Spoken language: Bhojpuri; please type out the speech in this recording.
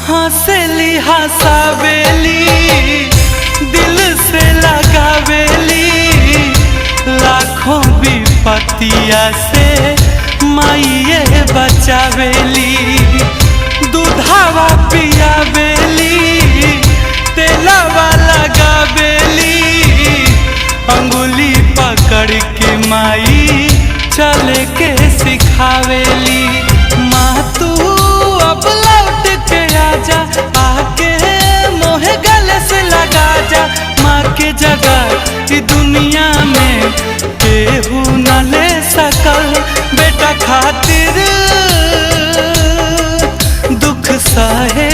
हंसली हंसावेली दिल से लगावेली लाखों विपतिया से माइये बचावेली। दूधावा पियावेली तेलावा लगावेली अंगुली पकड़ के माई चले के सिखावेली। माँ तू अब लौट के आजा आके मोहे गले से लगा जा। माँ के जगह ई दुनिया में केहू न ले सकल बेटा खातिर दुख सहे